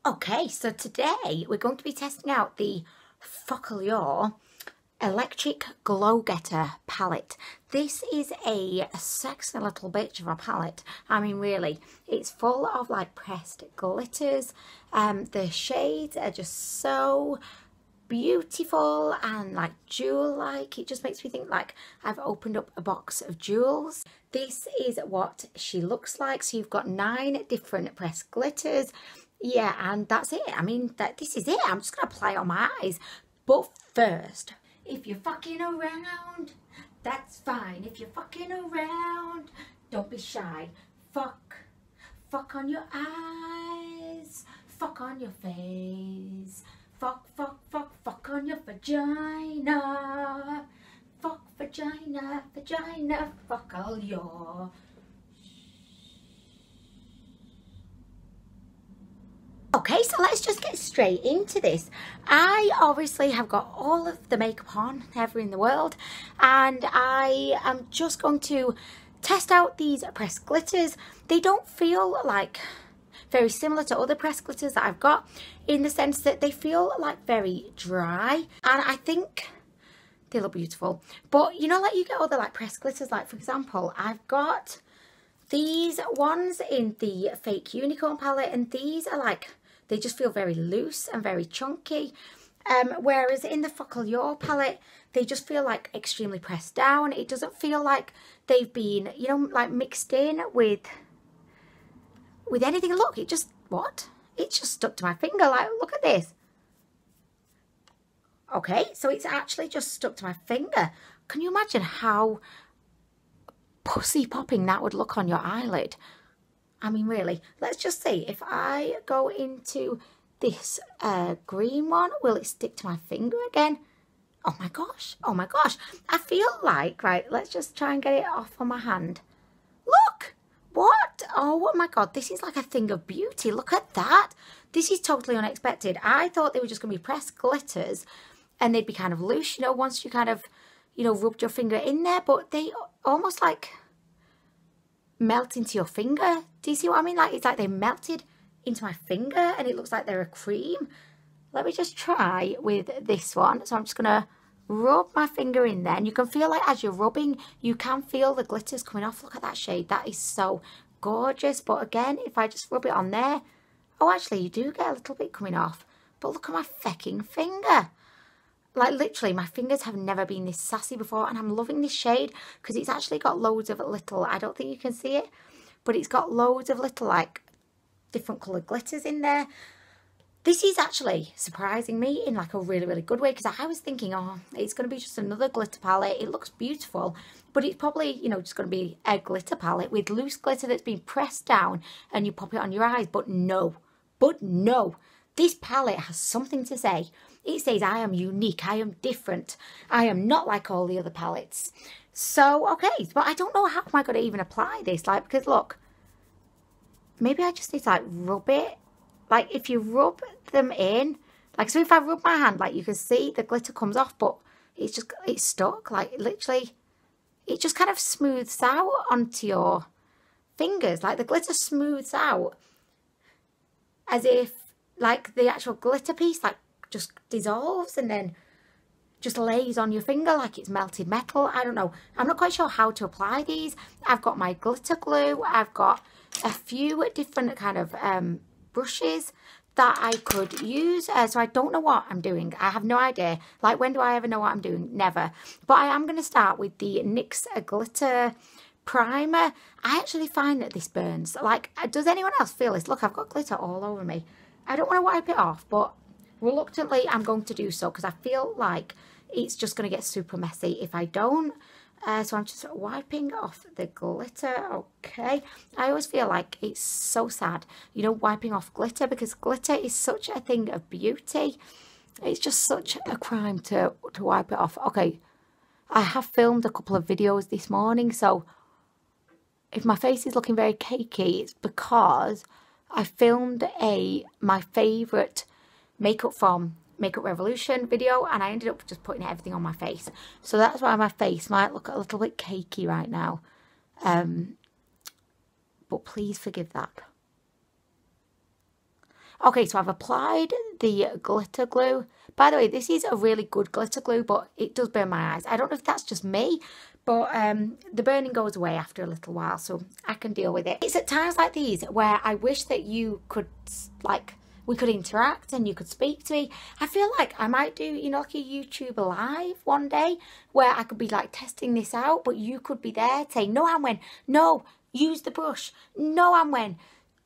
Okay, so today we're going to be testing out the Focalior Electric Glow Getter palette. This is a sexy little bitch of a palette. I mean, really, it's full of like pressed glitters. The shades are just so beautiful and like jewel-like. It just makes me think like I've opened up a box of jewels. This is what she looks like. So you've got 9 different pressed glitters. Yeah, and that's it. I mean, this is it. I'm just going to apply it on my eyes. But first, if you're fucking around, that's fine. If you're fucking around, don't be shy. Fuck on your eyes. Fuck on your face. Fuck on your vagina. Fuck vagina, fuck all your... Okay, so let's just get straight into this. I obviously have got all of the makeup on ever in the world, and I am just going to test out these pressed glitters. They don't feel like very similar to other pressed glitters that I've got, in the sense that they feel like very dry, and I think they look beautiful. But you know, like you get other like pressed glitters, like for example, I've got these ones in the Fake Unicorn palette, and these are like, they just feel very loose and very chunky. Whereas in the Focalior palette, they just feel like extremely pressed down. It doesn't feel like they've been, you know, like mixed in with anything. Look, it just, what? It just stuck to my finger. Like, look at this. Okay, so it's actually just stuck to my finger. Can you imagine how pussy popping that would look on your eyelid? I mean, really, let's just see. If I go into this green one, will it stick to my finger again? Oh my gosh, oh my gosh. I feel like, right, let's just try and get it off on my hand. Look, what? Oh my God, this is like a thing of beauty. Look at that. This is totally unexpected. I thought they were just going to be pressed glitters and they'd be kind of loose, you know, once you kind of, you know, rubbed your finger in there, but they almost like melt into your finger. Do you see what I mean? Like, it's like they melted into my finger and it looks like they're a cream. Let me just try with this one. So I'm just gonna rub my finger in there, and you can feel like as you're rubbing, you can feel the glitters coming off. Look at that shade. That is so gorgeous. But again, if I just rub it on there, oh, actually you do get a little bit coming off. But look at my fecking finger. Like, literally, my fingers have never been this sassy before, and I'm loving this shade because it's actually got loads of little, I don't think you can see it, but it's got loads of little, like, different coloured glitters in there. This is actually surprising me in, like, a really, really good way, because I was thinking, oh, it's going to be just another glitter palette. It looks beautiful, but it's probably, you know, just going to be a glitter palette with loose glitter that's been pressed down and you pop it on your eyes. But no, this palette has something to say. It says I am unique, I am different, I am not like all the other palettes. So, okay, but I don't know how am I going to even apply this, like, because look, maybe I just need to like rub it. Like, if you rub them in, like, so if I rub my hand, like, you can see the glitter comes off, but it's stuck, like, literally, it just kind of smooths out onto your fingers. Like, the glitter smooths out as if, like, the actual glitter piece, like, just dissolves and then just lays on your finger like it's melted metal. I don't know. I'm not quite sure how to apply these. I've got my glitter glue. I've got a few different kind of brushes that I could use. So I don't know what I'm doing. I have no idea. Like, when do I ever know what I'm doing? Never. But I am going to start with the NYX glitter primer. I actually find that this burns. Like, does anyone else feel this? Look, I've got glitter all over me. I don't want to wipe it off, but reluctantly I'm going to do so because I feel like it's just going to get super messy if I don't. So I'm just wiping off the glitter. Okay, I always feel like it's so sad, you know, wiping off glitter, because glitter is such a thing of beauty. It's just such a crime to wipe it off. Okay, I have filmed a couple of videos this morning, so if my face is looking very cakey, it's because I filmed my favourite makeup from Makeup Revolution video, and I ended up just putting everything on my face. So that's why my face might look a little bit cakey right now. But please forgive that. Okay, so I've applied the glitter glue. By the way, this is a really good glitter glue, but it does burn my eyes. I don't know if that's just me, but the burning goes away after a little while, so I can deal with it. It's at times like these where I wish that you could, like, we could interact and you could speak to me. I feel like I might do, you know, like a YouTube live one day where I could be like testing this out, but you could be there saying, no, Anwen, no, use the brush. No, Anwen,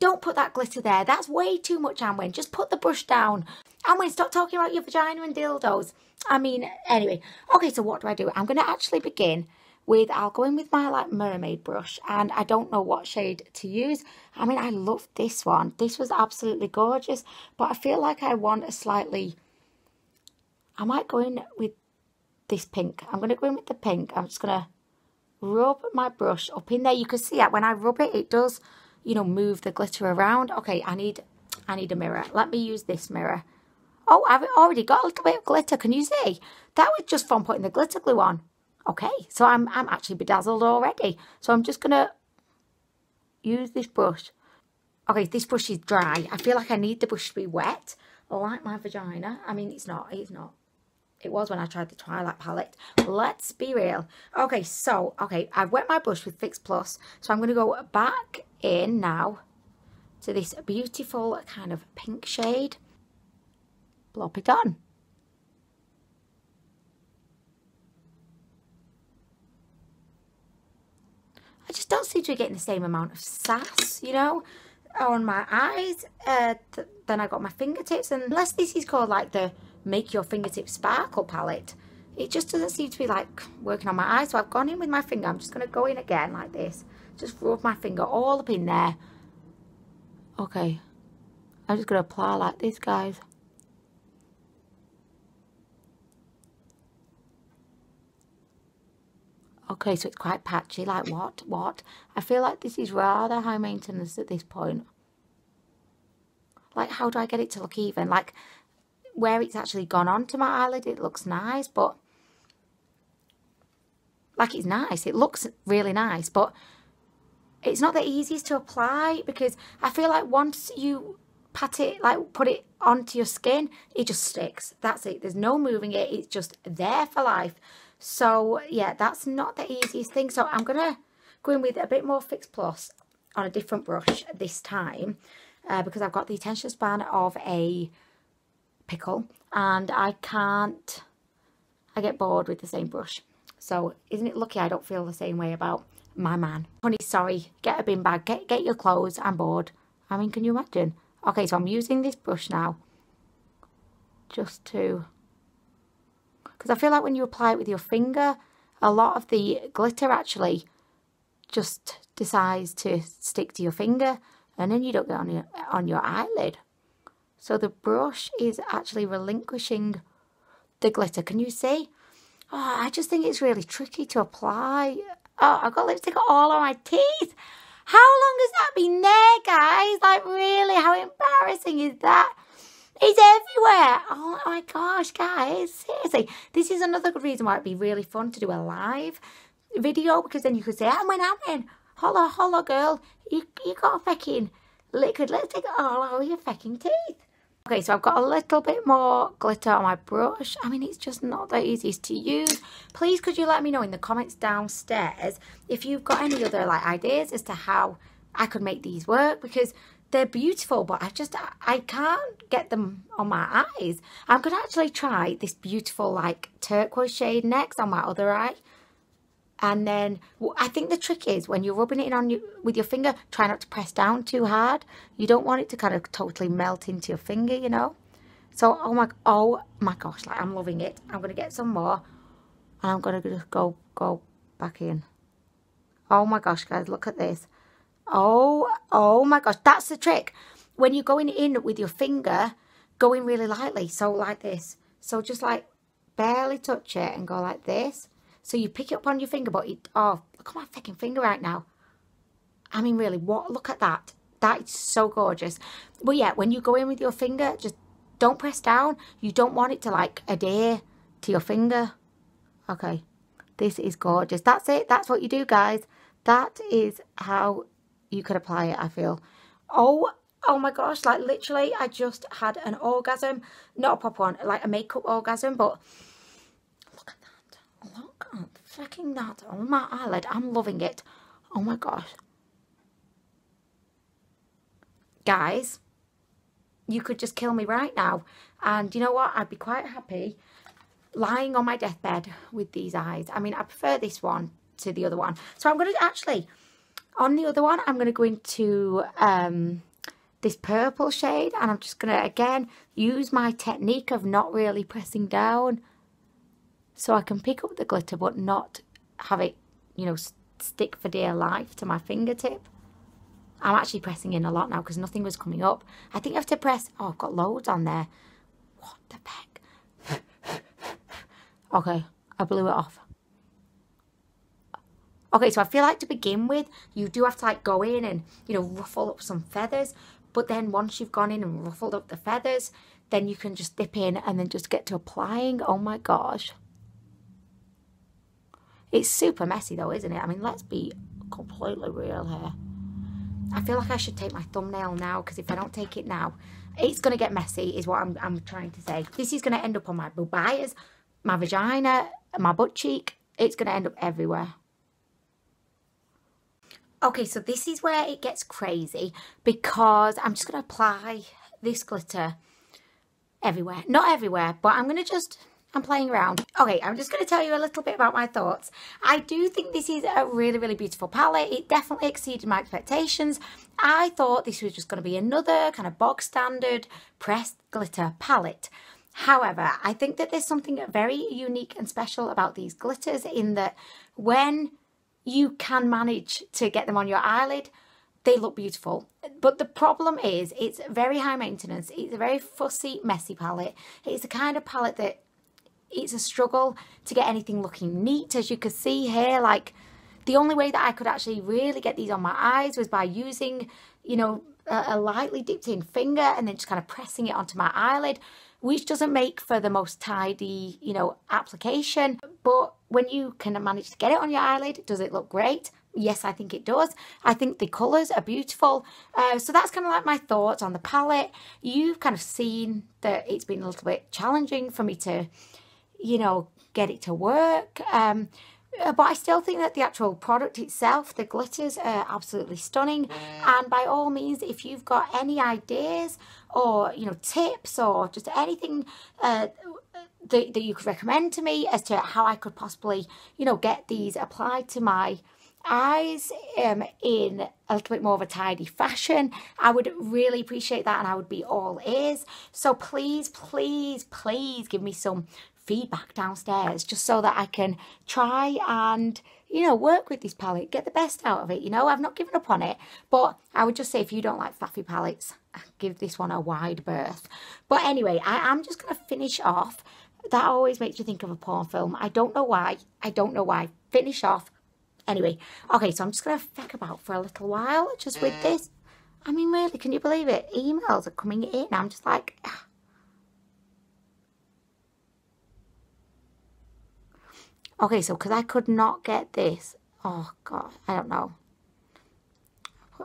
don't put that glitter there. That's way too much, Anwen. Just put the brush down. Anwen, stop talking about your vagina and dildos. I mean, anyway. Okay, so what do? I'm going to actually begin with, I'll go in with my like mermaid brush, and I don't know what shade to use. I mean, I love this one. This was absolutely gorgeous, but I feel like I want a slightly, I might go in with this pink. I'm going to go in with the pink. I'm just going to rub my brush up in there. You can see it when I rub it, it does, you know, move the glitter around. Okay, I need a mirror. Let me use this mirror. Oh, I've already got a little bit of glitter. Can you see? That was just from putting the glitter glue on. Okay, so I'm actually bedazzled already. So I'm just going to use this brush. Okay, this brush is dry. I feel like I need the brush to be wet, like my vagina. I mean, it's not. It was when I tried the Twilight palette. Let's be real. Okay, so, I've wet my brush with Fix Plus. So I'm going to go back in now to this beautiful kind of pink shade. Plop it on. I just don't seem to be getting the same amount of sass, you know, on my eyes than I got my fingertips. And unless this is called like the Make Your Fingertips Sparkle palette, it just doesn't seem to be like working on my eyes. So I've gone in with my finger. I'm just going to go in again like this. Just rub my finger all up in there. Okay. I'm just going to apply like this, guys. Okay, so it's quite patchy. Like what? I feel like this is rather high maintenance at this point. Like, how do I get it to look even? Like, where it's actually gone onto my eyelid, it looks nice, but... Like, it's nice. It looks really nice, but it's not the easiest to apply because I feel like once you pat it, like, put it onto your skin, it just sticks. That's it. There's no moving it. It's just there for life. So, yeah, that's not the easiest thing. So, I'm going to go in with a bit more Fix Plus on a different brush this time because I've got the attention span of a pickle and I get bored with the same brush. So, isn't it lucky I don't feel the same way about my man? Honey, sorry, get a bin bag, get your clothes, I'm bored. I mean, can you imagine? Okay, so I'm using this brush now just to... Because I feel like when you apply it with your finger, a lot of the glitter actually just decides to stick to your finger and then you don't get on your eyelid. So the brush is actually relinquishing the glitter. Can you see? Oh, I just think it's really tricky to apply. Oh, I've got lipstick all on my teeth. How long has that been there, guys? Like, really, how embarrassing is that? It's everywhere. Oh my gosh, guys. Seriously. This is another good reason why it'd be really fun to do a live video because then you could say, Anwen, holla, girl. You got a fecking liquid lipstick all over your fecking teeth. Okay, so I've got a little bit more glitter on my brush. I mean, it's just not the easiest to use. Please, could you let me know in the comments downstairs if you've got any other like ideas as to how I could make these work because they're beautiful, but I can't get them on my eyes. I'm going to actually try this beautiful like turquoise shade next on my other eye. And then I think the trick is when you're rubbing it in on with your finger, try not to press down too hard. You don't want it to kind of totally melt into your finger, you know. So, oh my gosh, like I'm loving it. I'm going to get some more. And I'm going to just go back in. Oh my gosh, guys, look at this. Oh my gosh, that's the trick. When you're going in with your finger, go in really lightly. So like this. So just like barely touch it and go like this. So you pick it up on your finger, but oh, look at my fucking finger right now. I mean, really, look at that. That is so gorgeous. But yeah, when you go in with your finger, just don't press down. You don't want it to like adhere to your finger. Okay, this is gorgeous. That's it. That's what you do, guys. That is how you could apply it, I feel. Oh Oh my gosh, like literally I just had an orgasm. Not a proper one, like a makeup orgasm, but look at that. Look at fucking that on my eyelid. I'm loving it. Oh my gosh. Guys, you could just kill me right now. And you know what? I'd be quite happy lying on my deathbed with these eyes. I mean, I prefer this one to the other one. So I'm going to actually, on the other one, I'm going to go into this purple shade. And I'm just going to, again, use my technique of not really pressing down. So I can pick up the glitter, but not have it, you know, stick for dear life to my fingertip. I'm actually pressing in a lot now because nothing was coming up. I think I have to press... Oh, I've got loads on there. What the heck? Okay, I blew it off. Okay, so I feel like to begin with, you do have to like go in and, you know, ruffle up some feathers. But then once you've gone in and ruffled up the feathers, then you can just dip in and then just get to applying. Oh my gosh. It's super messy though, isn't it? I mean, let's be completely real here. I feel like I should take my thumbnail now, because if I don't take it now, it's going to get messy, is what I'm trying to say. This is going to end up on my bubayas, my vagina, my butt cheek. It's going to end up everywhere. Okay, so this is where it gets crazy, because I'm just going to apply this glitter everywhere. Not everywhere, but I'm going to just... I'm playing around. Okay, I'm just going to tell you a little bit about my thoughts. I do think this is a really, really beautiful palette. It definitely exceeded my expectations. I thought this was just going to be another kind of bog standard pressed glitter palette. However, I think that there's something very unique and special about these glitters, in that when you can manage to get them on your eyelid, they look beautiful. But the problem is it's very high maintenance. It's a very fussy, messy palette. It's the kind of palette that it's a struggle to get anything looking neat. As you can see here, like the only way that I could actually really get these on my eyes was by using, you know, a lightly dipped in finger and then just kind of pressing it onto my eyelid, which doesn't make for the most tidy, you know, application. But when you can manage to get it on your eyelid, does it look great? Yes, I think it does. I think the colours are beautiful. So that's kind of like my thoughts on the palette. You've kind of seen that it's been a little bit challenging for me to, you know, get it to work. But I still think that the actual product itself, the glitters, are absolutely stunning. And by all means, if you've got any ideas or, you know, tips or just anything that you could recommend to me as to how I could possibly, you know, get these applied to my eyes in a little bit more of a tidy fashion, I would really appreciate that, and I would be all ears. So please, please, please give me some feedback downstairs, just so that I can try and, you know, work with this palette, get the best out of it. You know, I've not given up on it, but I would just say, if you don't like faffy palettes, give this one a wide berth. But anyway, I am just going to finish off. That always makes you think of a porn film. I don't know why. I don't know why. Finish off. Anyway, okay, so I'm just going to feck about for a little while just with this. I mean, really, can you believe it? Emails are coming in. I'm just like... Okay, so because I could not get this. Oh, God, I don't know.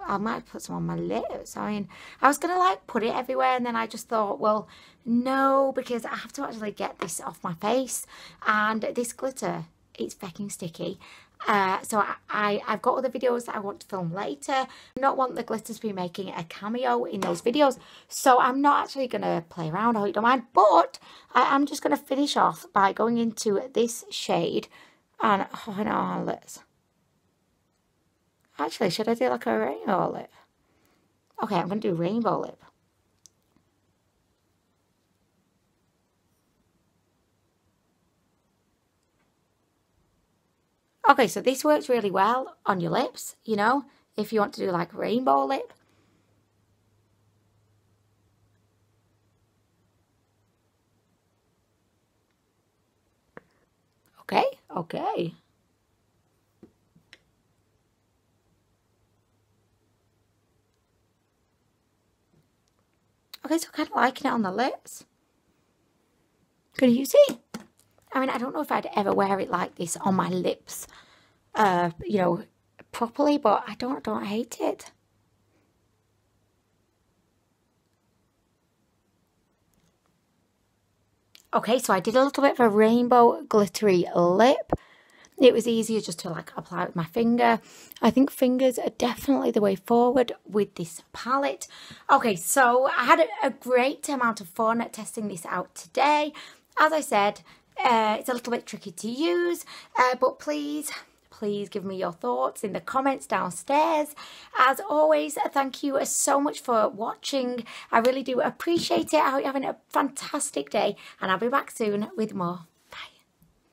I might put some on my lips. I mean, I was going to, like, put it everywhere, and then I just thought, well, no, because I have to actually get this off my face. And this glitter, it's fucking sticky. So I've got other videos that I want to film later. I do not want the glitters to be making a cameo in those videos, so I'm not actually going to play around. I hope you don't mind, but I'm just going to finish off by going into this shade. And oh no, let's... Actually, should I do like a rainbow lip? Okay, I'm going to do rainbow lip. Okay, so this works really well on your lips, you know, if you want to do like rainbow lip. Okay, okay. Okay, so kind of liking it on the lips. Can you see? I mean, I don't know if I'd ever wear it like this on my lips, you know, properly, but I don't hate it. Okay, so I did a little bit of a rainbow glittery lip. It was easier just to like apply with my finger. I think fingers are definitely the way forward with this palette. Okay, so I had a great amount of fun testing this out today. As I said, it's a little bit tricky to use, but please give me your thoughts in the comments downstairs. As always, thank you so much for watching. I really do appreciate it. I hope you're having a fantastic day, and I'll be back soon with more.